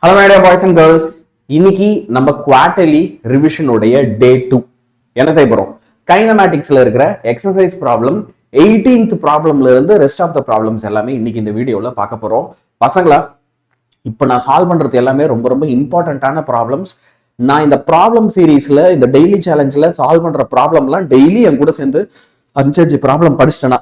Hello madam boys and girls, இன்னைக்கு நம்ம quarterly revision உடைய டே 2 என்ன செய்ய போறோம்? கைனமேட்டிக்ஸ்ல இருக்கிற எக்ஸசைஸ் ப்ராப்ளம் 18th ப்ராப்ளம்ல இருந்து ரெஸ்ட் ஆஃப் த ப்ராப்ளம்ஸ் எல்லாமே இன்னைக்கு இந்த வீடியோல பார்க்க போறோம். பசங்களா, இப்போ நான் சால்வ் பண்றது எல்லாமே ரொம்ப ரொம்ப இம்பார்ட்டன்டான ப்ராப்ளம்ஸ். நான் இந்த ப்ராப்ளம் சீரீஸ்ல இந்த டெய்லி சேலஞ்சில் சால்வ் பண்ற ப்ராப்ளம்லாம் டெய்லி என் கூட சேர்ந்து 5 ப்ராப்ளம் படிச்சிட்டேன்னா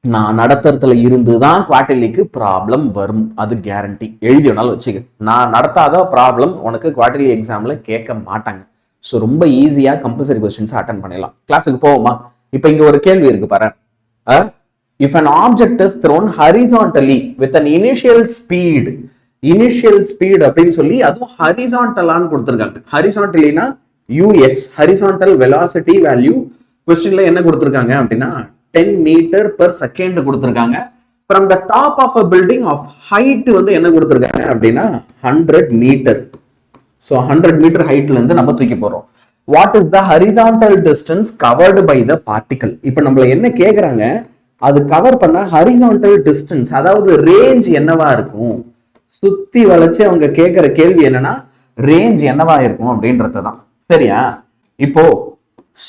நான் நடத்துறதுல இருந்து தான் குவார்டர்லிக்கு ப்ராப்ளம் வரும். அது கேரண்டி. எழுதி வேணாலும் வச்சுக்க. நான் நடத்தாத ப்ராப்ளம் உனக்கு குவார்டர்லி எக்ஸாம்ல கேட்க மாட்டாங்க. ஸோ ரொம்ப ஈஸியா கம்பல்சரி கொஸ்டின்ஸ் அட்டன் பண்ணிடலாம். கிளாஸுக்கு போவோமா? இப்போ இங்க ஒரு கேள்வி இருக்கு பாரு. If an object is thrown horizontally with an initial speed அப்படின்னு சொல்லி அதுவும் ஹரிசான்டலான்னு கொடுத்துருக்காங்க. ஹரிசான்டலினா ux, ஹரிசான்டல் வெலாசிட்டி வேல்யூ கொஸ்டின்ல என்ன கொடுத்துருக்காங்க அப்படின்னா 10 meter per second கொடுத்திருக்காங்க. from the top of a building of height வந்து என்ன கொடுத்திருக்காங்க அப்படின்னா 100 meter. so 100 meter heightல இருந்து நம்ம தூக்கி போறோம். what is the horizontal distance covered by the particle? இப்போ நம்மள என்ன கேக்குறாங்க, அது கவர் பண்ண horizontal distance அதாவது ரேஞ்ச் என்னவா இருக்கும்? சுத்தி வளைச்சு அவங்க கேக்குற கேள்வி என்னன்னா ரேஞ்ச் என்னவா இருக்கும் அப்படின்றதுதான். சரியா? இப்போ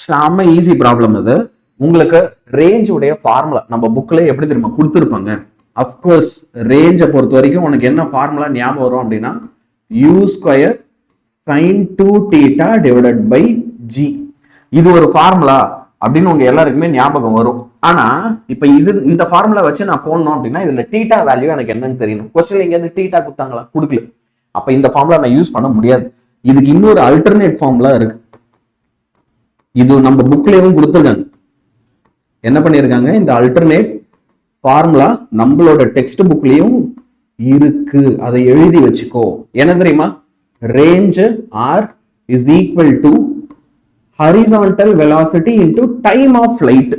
செம ஈஸி ப்ராப்ளம் இது. உங்களுக்கு ரேஞ்ச் உடைய ஃபார்முலா நம்ம புக்ல எப்படி தெரியுமா கொடுத்துருப்பாங்க. அஃப்கோர்ஸ் ரேஞ்சை பொறுத்த வரைக்கும் உனக்கு என்ன ஃபார்முலா ஞாபகம் வரும் அப்படின்னா u square sine 2θ divided by g. இது ஒரு ஃபார்முலா அப்படின்னு உங்க எல்லாருக்குமே ஞாபகம் வரும். ஆனா இப்ப இந்த ஃபார்முலா வச்சு நான் போடணும் அப்படின்னா இதுல θ வேல்யூ எனக்கு என்னன்னு தெரியணும். கொஸ்டின்ல இங்க இருந்து θ கொடுத்தாங்களா? கொடுக்கல. அப்ப இந்த ஃபார்முலா நான் யூஸ் பண்ண முடியாது. இதுக்கு இன்னொரு அல்டர்னேட் ஃபார்முலா இருக்கு. இது நம்ம புக்லயும் கொடுத்துருக்காங்க. என்ன பண்ணிருக்காங்க, இந்த அல்டர்னேட் ஃபார்முலா நம்மளோட டெக்ஸ்ட் புக்லயும் இருக்கு. அதை எழுதி வச்சுக்கோ. என்ன தெரியுமா? Range r is equal to horizontal velocity into time of flight.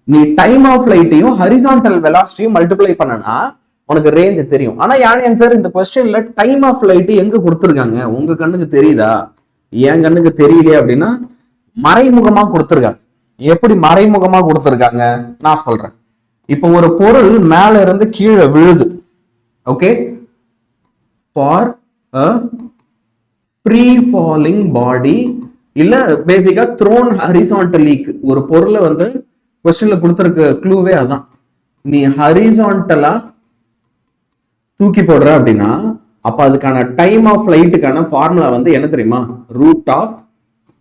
நீ டைம் ஆஃப் ஃபிளைட்டையும் ஹரிசான்டல் வெலாசிட்டியும் மல்டிப்ளை பண்ணனா உனக்கு ரேஞ்ச் தெரியும். ஆனா யான் சார் இந்த கொஸ்டின்ல டைம் ஆஃப் ஃபிளைட் எங்க கொடுத்துருக்காங்க? உங்க கண்ணுக்கு தெரியுதா? என் கண்ணுக்கு தெரியலையே அப்படின்னா மறைமுகமா கொடுத்துருக்காங்க. எப்படி மறைமுகமா கொடுத்திருக்காங்க நான் சொல்றேன். இப்போ ஒரு பொருள் மேல இருந்து கீழே விழுது. Okay, for a free falling body இல்ல பேசிக்கா thrown horizontally ஒரு பொருளை வந்து கொஸ்டின்ல கொடுத்திருக்க க்ளூவே அதான். நீ ஹரிசான்டலா தூக்கி போடுற அப்படின்னா அப்ப அதுக்கான டைம் ஆஃப் ஃபிளைட்டுக்கான ஃபார்முலா வந்து என்ன தெரியுமா? Root of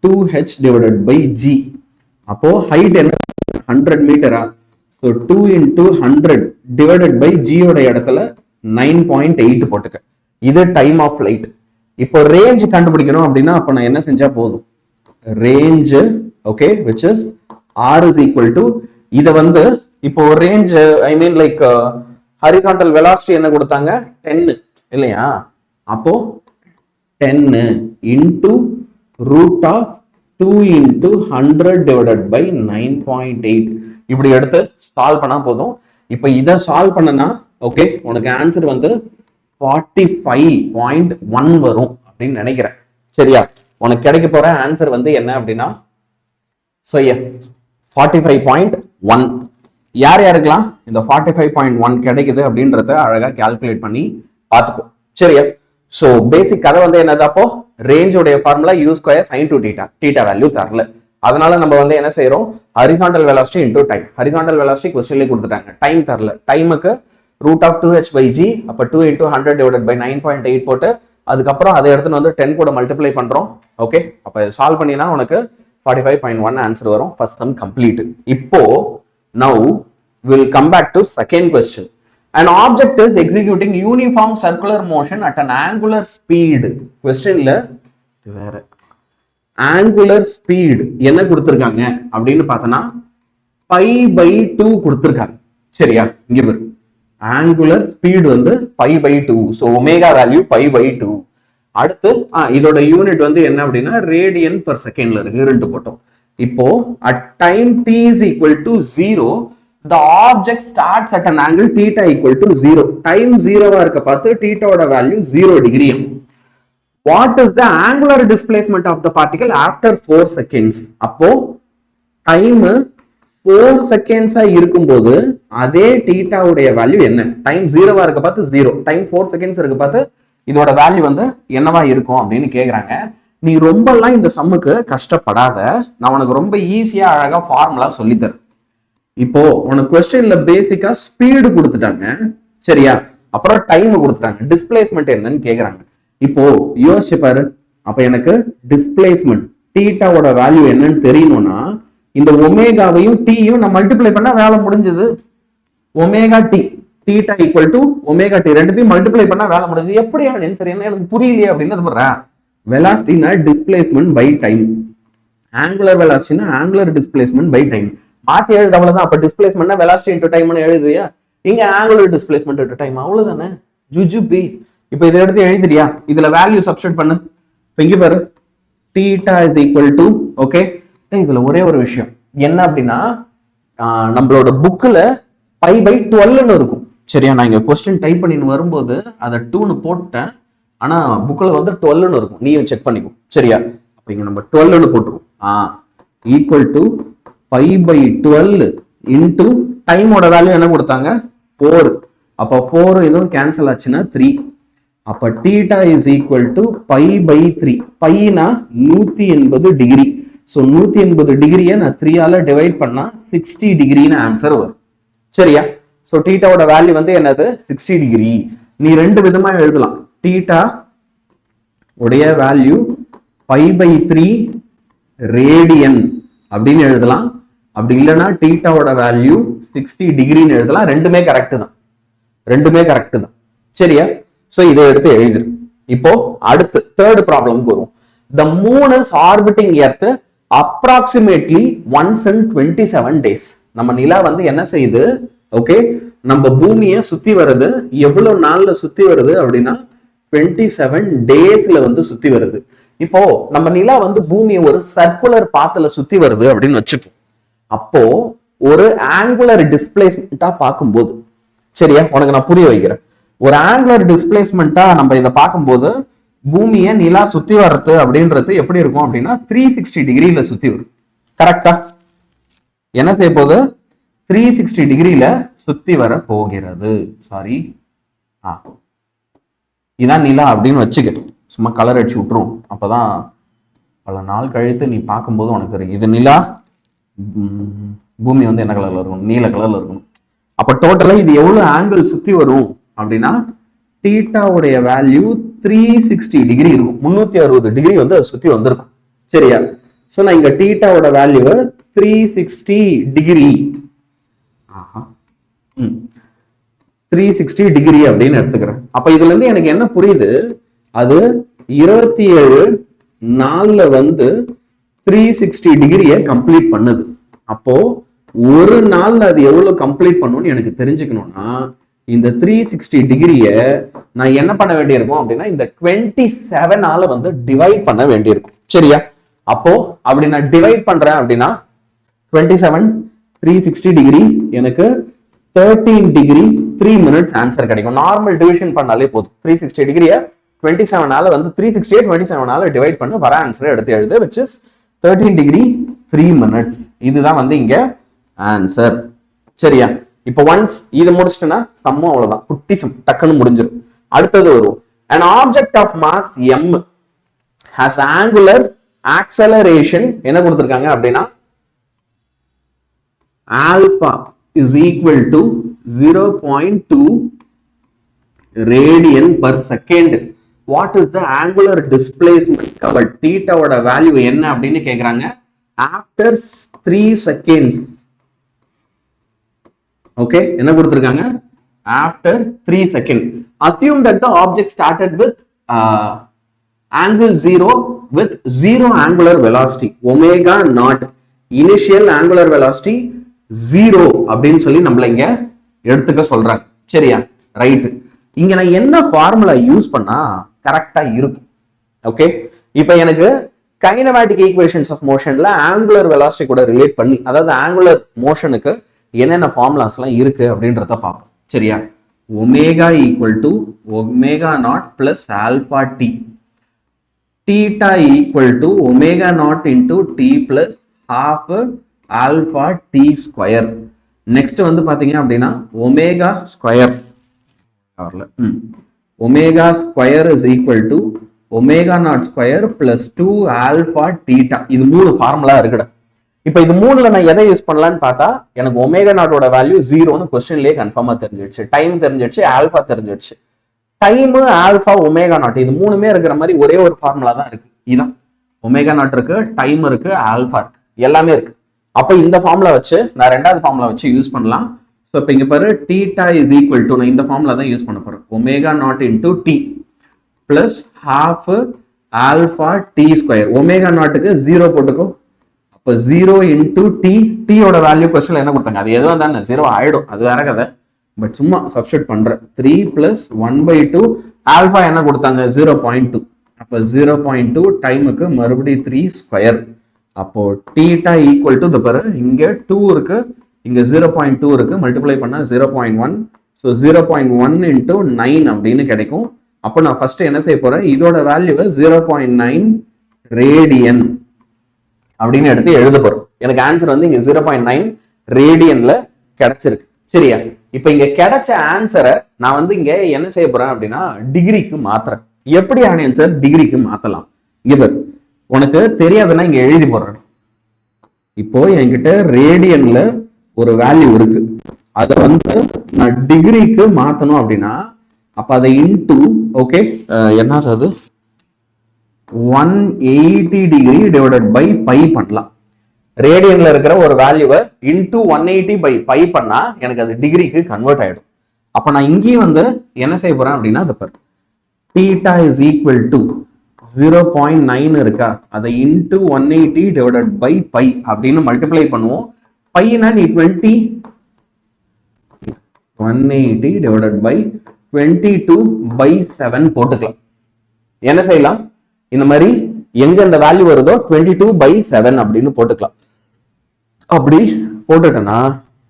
2h divided by g. அப்போ ஹைட் என்ன? 100 மீட்டரா? So 2 into 100 divided by g ஓட இடத்துல 9.8 போட்டுக்க. இது டைம் ஆஃப் ஃபிளைட். இப்போ ரேஞ்ச் கண்டுபிடிக்கணும் அப்படின்னா அப்ப நான் என்ன செஞ்சா போதும்? Range okay which is r is equal to இத வந்து இப்போ range I mean like horizontal velocity என்ன கொடுத்தாங்க? 10 இல்லையா? அப்போ 10 into root of 2 into 100 divided by 9.8 இப்படி எடுத்து சால்வ் பண்ணா போதும். இப்ப இதை சால்வ் பண்ணனா ஓகே உனக்கு ஆன்சர் வந்து 45.1 வரும் அப்படின்னு நினைக்கிறேன். சரியா? உனக்கு கிடைக்க போற ஆன்சர் வந்து என்ன அப்படின்னா so yes 45.1. யார் யாருக்கெல்லாம் இந்த 45.1 கிடைக்குது அப்படின்றத அழகா கால்குலேட் பண்ணி பார்த்துக்கோ. சரியா? சோ பேசிக் கதை வந்து என்னது? அப்போ ரேஞ்ச் உடைய formula u square sin 2θ. θ value தரல. அதனால நம்ம வந்து என்ன செய்யறோம்? Horizontal velocity into time. Horizontal velocity கொஸ்டின்லயே கொடுத்துட்டாங்க. டைம் தரல. டைமுக்கு root of 2h by g. அப்ப 2 into 100 divided by 9.8 போட்டு அதுக்கப்புறம் அதை எடுத்துன்னு வந்து 10 கூட மல்டிப்ளை பண்றோம். ஓகே, அப்ப சால்வ் பண்ணினா உனக்கு 45.1 ஆன்சர் வரும். First sum complete. இப்போ now we'll come back to second question. An object is executing uniform circular motion at an angular speed. Questionல வேற angular speed என்ன கொடுத்திருக்காங்க அப்படின்னு பார்த்தனா π/2 கொடுத்திருக்காங்க. சரியா? இங்க பாரு, angular speed வந்து π/2. so omega value π/2. அடுத்து இதோட யூனிட் வந்து என்ன அப்படின்னா ரேடியன் per செகண்ட்ல இருக்கு. ரெண்டு போட்டோம். இப்போ at time t is equal to 0 the object starts at an angle theta equal to 0. time 0 இருக்க பார்த்து theta ஓட value 0 degree. what is the angular displacement of the particle after 4 seconds? அப்போ time 4 செகண்ட்ஸா இருக்கும்போது அதே theta உடைய value என்ன? Time 0 இருக்க பார்த்து 0, டைம் 4 செகண்ட்ஸ் இருக்க பார்த்து இதோட வேல்யூ வந்து என்னவா இருக்கும் அப்படின்னு கேக்குறாங்க. நீ ரொம்பலாம் இந்த சம்முக்கு கஷ்டப்படாத, நான் உனக்கு ரொம்ப ஈஸியா அழகா ஃபார்முலா சொல்லித்தரேன். இப்போ உனக்கு கொஸ்டின்ல பேசிக்கா ஸ்பீடு கொடுத்துட்டாங்க, சரியா? அப்புறம் டைம் கொடுத்துட்டாங்க, டிஸ்பிளேஸ்மெண்ட் என்னன்னு கேக்குறாங்க. இப்போ யோசிச்சு பாரு, அப்ப எனக்கு டிஸ்பிளேஸ்மெண்ட் தீட்டாவோட வேல்யூ என்னன்னு தெரியணும்னா இந்த ஒமேகாவையும் டீயும் நான் மல்டிப்ளை பண்ணா வேலை முடிஞ்சது. Omega t theta equal to omega t ரெண்டுத்தையும் மல்டிப்ளை பண்ணா வேலை முடிஞ்சது. எப்படி அப்படின்னு தெரியல, எனக்கு புரியலையே அப்படின்னு சொல்றேன். வெலாசிட்டினா டிஸ்பிளேஸ்மெண்ட் பை டைம், ஆங்குலர் வெலாசிட்டினா ஆங்குலர் டிஸ்பிளேஸ்மெண்ட் பை டைம். மாத்தி எழுது அவ்வளவுதான். அப்ப டிஸ்பிளேஸ்மெண்ட்னா வெலாசிட்டி இன்டு டைம்னு எழுதுறியா, இங்க ஆங்குலர் டிஸ்பிளேஸ்மெண்ட் இன்டு டைம், அவ்வளவுதானே. ஜுஜுபி. இப்போ இதை எடுத்து எழுதுறியா, இதுல வேல்யூ சப்ஸ்டிட்யூட் பண்ணு. இங்க பாரு, theta is equal to, okay, இதுல ஒரே ஒரு விஷயம் என்ன அப்படின்னா, நம்மளோட புக்ல பை பை 12 இருக்கும், சரியா? நான் இங்க கொஸ்டின் டைப் பண்ணின்னு வரும்போது அதை 2ன்னு போட்டேன், ஆனா புக்ல வந்து 12ன்னு இருக்கும், நீயும் செக் பண்ணிக்கோ, சரியா? அப்ப இங்க நம்ம 12ன்னு போட்டுருவோம். Equal to pi by 12 into டைமோட வேல்யூ என்ன கொடுத்தாங்க, 4. அப்ப 4 இதுவும் கேன்சல் ஆச்சுன்னா 3. அப்ப theta is equal to pi by 3. பைனா 180 டிகிரி. ஸோ 180 டிகிரியை நான் 3ஆல டிவைட் பண்ணா 60 டிகிரின்னு ஆன்சர் வரும், சரியா? ஸோ தீட்டாவோட வேல்யூ வந்து என்னது, 60 டிகிரி. நீ ரெண்டு விதமா எழுதலாம். தீட்டா உடைய வேல்யூ பை பை 3 ரேடியன் அப்படின்னு எழுதலாம். அப்படி இல்லைன்னா தீட்டாவோட வேல்யூ 60 டிகிரின்னு எழுதலாம். ரெண்டுமே கரெக்ட் தான், ரெண்டுமே கரெக்ட் தான், சரியா? சோ இதை எடுத்து எழுதிரு. இப்போ அடுத்து தேர்ட் ப்ராப்ளம்க்கு வரும். The moon is orbiting Earth approximately once in 27 days. நம்ம நிலா வந்து என்ன செய்யுது, ஓகே, நம்ம பூமியை சுத்தி வருது. எவ்வளவு நாள்ல சுத்தி வருது அப்படின்னா 27 டேஸ்ல வந்து சுத்தி வருது. இப்போ நம்ம நிலா வந்து பூமியை ஒரு சர்க்குலர் பாத்துல சுத்தி வருது அப்படின்னு வச்சுப்போம். அப்போ ஒரு ஆங்குலர் டிஸ்பிளேஸ்மெண்டா பார்க்கும்போது, சரியா, உனக்கு நான் புரிய வைக்கிறேன். ஒரு ஆங்குலர் டிஸ்பிளேஸ்மெண்டா நம்ம இதை பார்க்கும்போது பூமியை நிலா சுத்தி வர்றது அப்படின்றது எப்படி இருக்கும் அப்படின்னா 360 டிகிரியில சுத்தி வரும், கரெக்டா? என்ன செய்ய போகுது, 360 டிகிரியில சுத்தி வர போகிறது. சாரி, இதான் நிலா அப்படின்னு வச்சுக்க, சும்மா கலர் அடிச்சு விட்டுரும். அப்பதான் பல நாள் கழித்து நீ பார்க்கும்போது உனக்கு தெரியும் இது நிலா, பூமி வந்து என்ன கலர்ல இருக்கும், நீல கலர்ல இருக்கணும். அப்ப டோட்டலா இது எவ்வளவு ஆங்கிள் சுத்தி வரும் அப்படின்னா தீட்டாவுடைய வேல்யூ 360 டிகிரி இருக்கும். 360 டிகிரி வந்து அதை சுத்தி வந்திருக்கும், சரியா? சோ நான் இங்க தீட்டாவோட வேல்யூவை 360 டிகிரி 360 டிகிரி அப்படின்னு எடுத்துக்கிறேன். அப்ப இதுல இருந்து எனக்கு என்ன புரியுது, அது 27 நாள்ல வந்து 360 டிகிரியை கம்ப்ளீட் பண்ணுது. அப்போ ஒரு நாள்ல அது எவ்வளவு கம்ப்ளீட் பண்ணும்னு எனக்கு தெரிஞ்சுக்கணும்னா இந்த 360 டிகிரிய நான் என்ன பண்ண வேண்டியிருக்கும் அப்படின்னா இந்த 27ஆல வந்து டிவைட் பண்ண வேண்டியிருக்கும், சரியா? அப்போ அப்படி நான் டிவைட் பண்றேன் அப்படின்னா 27 360 டிகிரி எனக்கு 13 டிகிரி 3 மினிட்ஸ் ஆன்சர் கிடைக்கும். நார்மல் டிவிஷன் பண்ணாலே போதும். 360 டிகிரியை 27ஆல வந்து 360 27ஆல டிவைட் பண்ணி வர ஆன்சரை எடுத்து எழுது, which is 13 டிகிரி 3 மினிட்ஸ். இதுதான் வந்து இங்க ஆன்சர், சரியா? இப்போ ஒன்ஸ் இது முடிச்சிட்டேன்னா சம்மம் அவ்வளவுதான், குட்டி சம் டக்குன்னு முடிஞ்சிடும். அடுத்தது வரும். an object of mass m has angular acceleration என்ன கொடுத்திருக்காங்க அப்படின்னா alpha is equal to 0.2 radian per second. what is the angular displacement covered? theta ஓட வேல்யூ என்ன அப்படின்னு கேக்குறாங்க. after 3 seconds, ஓகே, என்ன கொடுத்திருக்காங்க, after 3 seconds. assume that the object started with angle 0 with 0 angular velocity omega naught. initial angular velocity 0 அப்படின்னு சொல்லி நம்மள இங்க எடுத்துக்க சொல்றாங்க, சரியா? ரைட். இங்க நான் என்ன ஃபார்முலா யூஸ் பண்ணா கரெக்டா இருக்கும்? ஓகே, இப்போ எனக்கு கைனமேட்டிக் ஈக்குவேஷன்ஸ் ஆஃப் மோஷன்ல ஆங்குலர் வெலாசிட்டி கூட ரிலேட் பண்ணி, அதாவது ஆங்குலர் மோஷனுக்கு என்னென்ன ஃபார்முலாஸ் எல்லாம் இருக்கு அப்படின்றத பார்ப்போம், சரியா? Omega equal to omega naught plus alpha t, theta equal to omega naught into t plus half alpha t square. Next வந்து பாத்தீங்க அப்படின்னா omega square, omega square is equal to omega naught square plus 2 alpha theta. இது 3 formula இருக்குடா. இப்ப இது 3ல நான் எதை use பண்ணலான்னு பார்த்தா எனக்கு ஒமேகா நாட்டோட வேல்யூ 0ன்னு கொஸ்டின்லயே கன்ஃபார்மா தெரிஞ்சிடுச்சு. டைம் தெரிஞ்சிடுச்சு, ஆல்பா தெரிஞ்சிடுச்சு. டைம், ஆல்பா, ஒமேகா நாட் இது 3மே இருக்கிற மாதிரி ஒரே ஒரு ஃபார்முலா தான் இருக்கு. இதான் ஒமேகா நாட் இருக்கு, டைம் இருக்கு, ஆல்பா இருக்கு, எல்லாமே இருக்கு. அப்ப இந்த ஃபார்முலா வச்சு நான் ரெண்டாவது ஃபார்முலா வச்சு யூஸ் பண்ணலாம். ஸோ இப்போ இங்க பாரு தீட்டா இஸ் ஈக்குவல் டு, நான் இந்த ஃபார்முலா தான் யூஸ் பண்ண போறேன். Omega naught into t plus half alpha t square. Omega நாட்டுக்கு 0 போட்டுக்கோ. இப்போ 0 இன்டூ டி, டீயோட வேல்யூ கொஸ்டின்ல என்ன கொடுத்தாங்க, அது எதுவும் தானே 0 ஆயிடும், அது வேற கதை. பட் சும்மா சப்ஸ்டிட் பண்றேன். 3 பிளஸ் 1/2 ஆல்பா என்ன கொடுத்தாங்க 0.2. அப்போ 0.2 டைமுக்கு மறுபடியும் 3 ஸ்கொயர். அப்போ தீட்டா ஈக்குவல் டு பாரு இங்க 2 இருக்கு, இங்க 0.2 இருக்கு, மல்டிப்ளை பண்ணா 0.1. ஸோ 0.1 இன்டூ 9 அப்படின்னு கிடைக்கும். அப்போ நான் ஃபர்ஸ்ட் என்ன செய்ய போறேன், இதோட வேல்யூவை 0.9 ரேடியன் அப்படின்னு எடுத்து எழுத போறோம். எனக்கு ஆன்சர் வந்து இங்க 0.9 ரேடியன்ல கிடைச்சிருக்கு. சரியா? இப்ப இங்க கிடைச்ச ஆன்சரை நான் வந்து இங்க என்ன செய்ய போறேன் அப்படின்னா டிகிரிக்கு மாத்துறேன். எப்படி ஆன்சர் டிகிரிக்கு மாத்தலாம்? இங்க பாரு, உனக்கு தெரியாதுன்னா இங்க எழுதி போடுறேன். இப்போ என்கிட்ட ரேடியன்ல ஒரு வேல்யூ இருக்கு, அதை வந்து நான் டிகிரிக்கு மாத்தணும் அப்படின்னா அப்ப அதை இன்டூ, ஓகே என்ன அது 180 டிகிரி டிவைடட் பை பை பண்ணலாம். ரேடியன்ல இருக்கிற ஒரு வேல்யூவை இன்டூ 180 பை பை பண்ணா எனக்கு அது டிகிரிக்கு கன்வெர்ட் ஆயிடும். அப்ப நான் இங்கேயும் வந்து என்ன செய்ய போறேன் அப்படின்னா அது பாரு, தீட்டா இஸ் ஈக்குவல் டு 0.9 இருக்கா, அதை இன்டூ 180 டிவைடட் பை பை அப்படின்னு மல்டிப்ளை பண்ணுவோம். பைனா நீ 180 டிவைடட் பை 22/7 போட்டுக்கலாம். என்ன செய்யலாம், இந்த மாதிரி எங்க இந்த வேல்யூ வருதோ 22/7 அப்படின்னு போட்டுக்கலாம். அப்படி போட்டுட்டேன்னா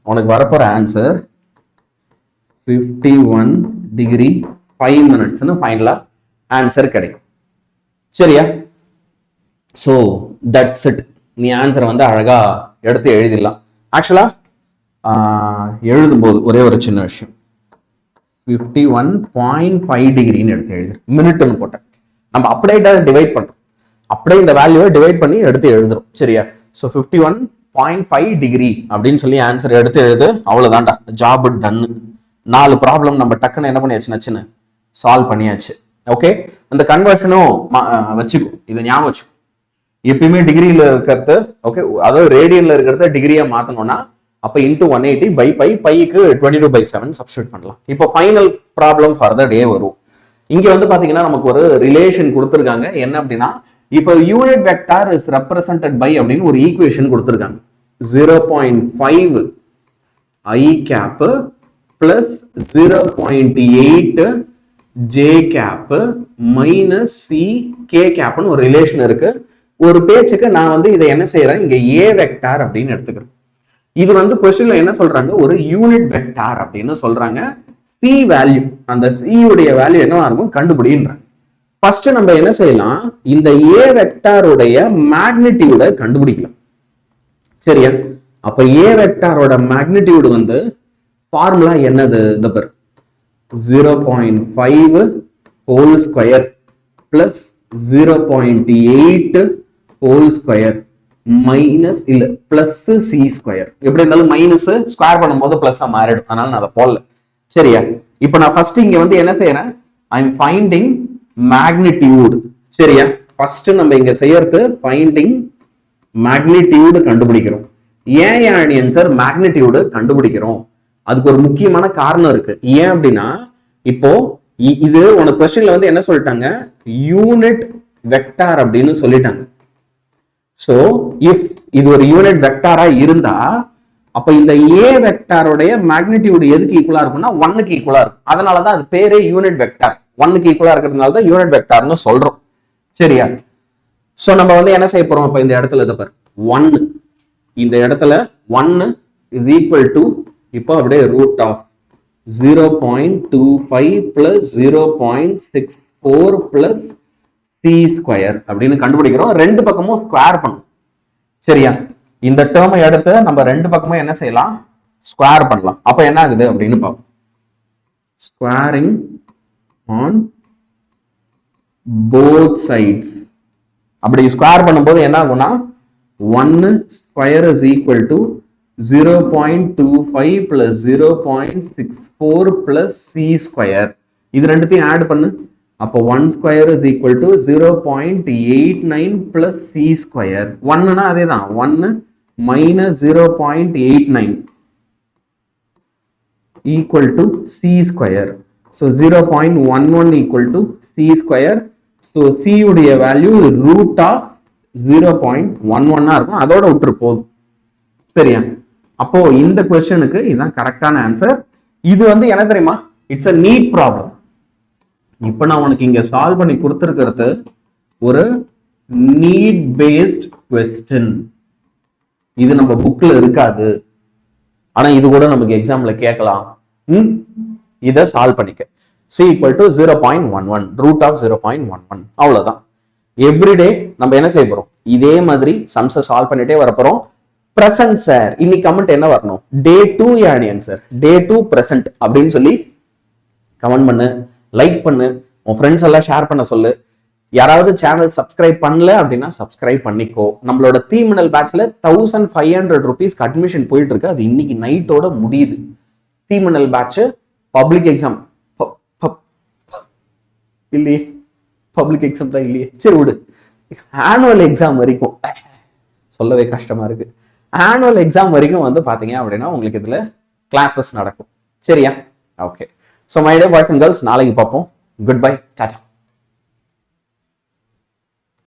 உனக்கு வரப்போற ஆன்சர் 51 டிகிரி 5 மினிட்ஸ்னு ஃபைனலா ஆன்சர் கிடைக்கும். சரியா? So that's it. நீ ஆன்சரை வந்து அழகா எடுத்து எழுதிடலாம். ஆக்சுவலா எழுதும்போது ஒரே ஒரு சின்ன விஷயம், 51.5 டிகிரின்னு எடுத்து எழுது, மினிட்னு போட்டேன். நம்ம அப்படியே டிவைட் பண்றோம், அப்படியே இந்த வேல்யூவை டிவைட் பண்ணி எடுத்து எழுதுறோம். சரியா? ஸோ 51.5 டிகிரி அப்படின்னு சொல்லி ஆன்சர் எடுத்து எழுது. அவ்வளவுதான்டா, ஜாப் டன். 4 ப்ராப்ளம் நம்ம டக்குன்னு என்ன பண்ணியாச்சு, நச்சுன்னு சால்வ் பண்ணியாச்சு. ஓகே, அந்த கன்வர்ஷனும் வச்சுக்கோ, இதை ஞாபகம் வச்சுக்கோ. எப்பயுமே டிகிரியில இருக்கிறது, ஓகே, அதாவது ரேடியன்ல இருக்கிறத டிகிரியா மாத்தணும்னா அப்ப இன்டூ 180 பை பை, பைக்கு 22/7 சப்ஸ்டியூட் பண்ணலாம். இப்போ final problem for the day வரும். இங்க வந்து பாத்தீங்கன்னா நமக்கு ஒரு ரிலேஷன் கொடுத்துருக்காங்க. என்ன அப்படின்னா, if a unit vector is represented by அப்படின்னு ஒரு ஈக்குவேஷன் கொடுத்துருக்காங்க. 0.5 i cap plus 0.8 j cap minus c k capனு ஒரு ரிலேஷன் இருக்கு. ஒரு பேச்சுக்கு நான் வந்து இதை என்ன செய்யறேன், இங்க a வெக்டார் அப்படின்னு எடுத்துக்கிறேன். இது வந்து கொஸ்டின்ல என்ன சொல்றாங்க, ஒரு யூனிட் வெக்டார் அப்படின்னு சொல்றாங்க. c வேல்யூ, அந்த c உடைய வேல்யூ என்னவா இருக்கும் கண்டுபிடின்றாங்க. ஃபர்ஸ்ட் நம்ம என்ன செய்யலாம், இந்த a வெக்டாருடைய மேக்னிடியூட கண்டுபிடிக்கலாம். சரியா? அப்ப a வெக்டாரோட மேக்னிடியூட் வந்து ஃபார்முலா என்னது, இந்த பாரு 0.5 whole square plus 0.8 whole square minus இல்ல பிளஸ் சி ஸ்கொயர். எப்படி இருந்தாலும் மைனஸ் ஸ்கொயர் பண்ணும்போது பிளஸ் மாறிடும், அதனால நான் அதை போடல. சரியா? இப்ப நான் ஃபர்ஸ்ட் இங்க வந்து என்ன செய்யறேன், ஐ எம் ஃபைண்டிங் மேக்னிடியூட். சரியா? ஃபர்ஸ்ட் நம்ம இங்க செய்யறது ஃபைண்டிங் மேக்னிடியூட் கண்டுபிடிக்கிறோம். ஏன் ஆன்சர் மேக்னிடியூட் கண்டுபிடிக்கிறோம், அதுக்கு ஒரு முக்கியமான காரணம் இருக்கு. ஏன் அப்படின்னா, இப்போ இது உனக்கு கொஸ்டின்ல வந்து என்ன சொல்லிட்டாங்க, யூனிட் வெக்டார் அப்படின்னு சொல்லிட்டாங்க. சோ இஃப் இது ஒரு யூனிட் வெக்டாரா இருந்தா அப்ப இந்த ஏ வெக்டாரோடைய மேக்னிடியூட் எதுக்கு ஈக்குவலா இருக்கும்னா 1க்கு ஈக்குவலா இருக்கும். அதனாலதான் அது பேரே யூனிட் வெக்டார். 1க்கு ஈக்குவலா இருக்கிறதுனால தான் யூனிட் வெக்டார்னு சொல்றோம். சரியா? சோ நம்ம வந்து என்ன செய்ய போறோம், இப்ப இந்த இடத்துல இதை பாரு 1, இந்த இடத்துல 1 இஸ் ஈக்குவல் டு, இப்போ அப்படியே root of 0.25 plus 0.64 plus C square அப்படின்னு கண்டுபிடிக்கிறோம். ரெண்டு பக்கமும் ஸ்கொயர் பண்ணும். சரியா? இந்த டேர்மை எடுத்து நம்ம ரெண்டு பக்கமும் என்ன செய்யலாம், ஸ்கொயர் பண்ணலாம். அப்ப என்ன ஆகுது அப்படின்னு பார்ப்போம். Squaring on both sides. அப்படி ஸ்கொயர் பண்ணும்போது என்ன ஆகும்னா 1 square is equal to 0.25 plus 0.64 plus C square. இது ரெண்டுத்தையும் ஆட் பண்ணு. அப்போ 1 square is equal to 0.89 plus C square. 1னா அதே தான், 1 minus 0.89 equal to c square. So 0.11 equal to c square. So c உடைய value root of 0.11 இருக்கும். அதோட விட்டுரு போதும். சரியா? அப்போ இந்த क्वेश्चनக்கு இதுதான் கரெக்டான ஆன்சர். இது வந்து என்ன தெரியுமா? It's a neat problem. இப்போ நான் உனக்கு இங்க சால்வ் பண்ணி கொடுத்திருக்கிறது ஒரு need based question. இது நம்ம புக்ல இருக்காது. ஆனா இது கூட நமக்கு எக்ஸாம்ல கேட்கலாம். இதை சால்வ் பண்ணிக்க. c equal to 0.11 root of 0.11 அவ்வளவுதான். எவ்ரிடே நம்ம என்ன செய்ய போறோம்? இதே மாதிரி சம்ஸை சால்வ் பண்ணிட்டே வரப்போறோம். பிரசன்ட் சார், இன்னைக்கு கமெண்ட் என்ன வரணும்? டே 2 யானி ஆன்சர், டே 2 பிரசன்ட் அப்படின்னு சொல்லி கமெண்ட் பண்ணு, லைக் பண்ணு, உன் ஃப்ரெண்ட்ஸ் எல்லாம் ஷேர் பண்ண சொல்லு. யாராவது சேனல் சப்ஸ்கிரைப் பண்ணல அப்படின்னா சப்ஸ்கிரைப் பண்ணிக்கோ. நம்மளோட தீமினல் பேட்ச்ல 1500 rupeesக்கு அட்மிஷன் போயிட்டு இருக்கு. அது இன்னைக்கு நைட்டோட முடியுது. தீமினல் பேட்ச் பப்ளிக் எக்ஸாம் இல்லையே, பப்ளிக் எக்ஸாம் தான் இல்லையே, சரி விடு. ஆனுவல் எக்ஸாம் வரைக்கும் சொல்லவே கஷ்டமா இருக்கு. ஆனுவல் எக்ஸாம் வரைக்கும் வந்து பாத்தீங்க அப்படின்னா உங்களுக்கு இதுல கிளாஸஸ் நடக்கும். சரியா? Okay. So my dear boys and girls, நாளைக்கு பார்ப்போம். Good bye, Tata.